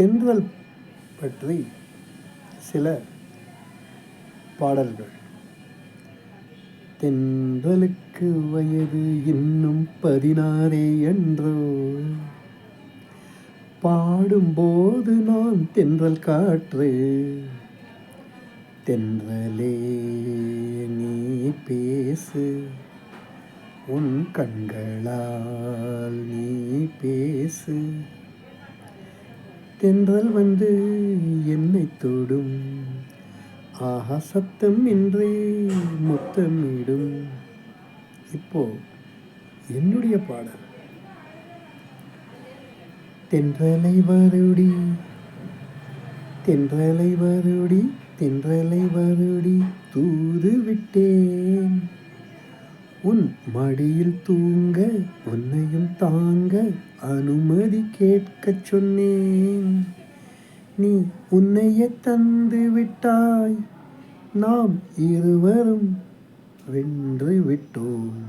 தென்றல் பற்றி சில பாடல்கள். தென்றலுக்கு வயது இன்னும் 16 என்றோ, பாடும்போது நான் தென்றல் காற்று. தென்றலே நீ பேசு, உன் கண்களால் நீ பேசு. தென்றல் வந்து என்னை தொடும், ஆஹா சத்தம் இன்றே முத்தமிடும். இப்போ என்னுடைய பாடல். தென்றலை வருடி, தென்றலை வருடி, தென்றலை வருடி, தூது விட்டேன். உன் மடியில் தூங்க, உன்னையும் தாங்க அனுமதி கேட்கச் சொன்னேன். நீ உன்னையே தந்து விட்டாய், நாம் இருவரும் வென்று விட்டோம்.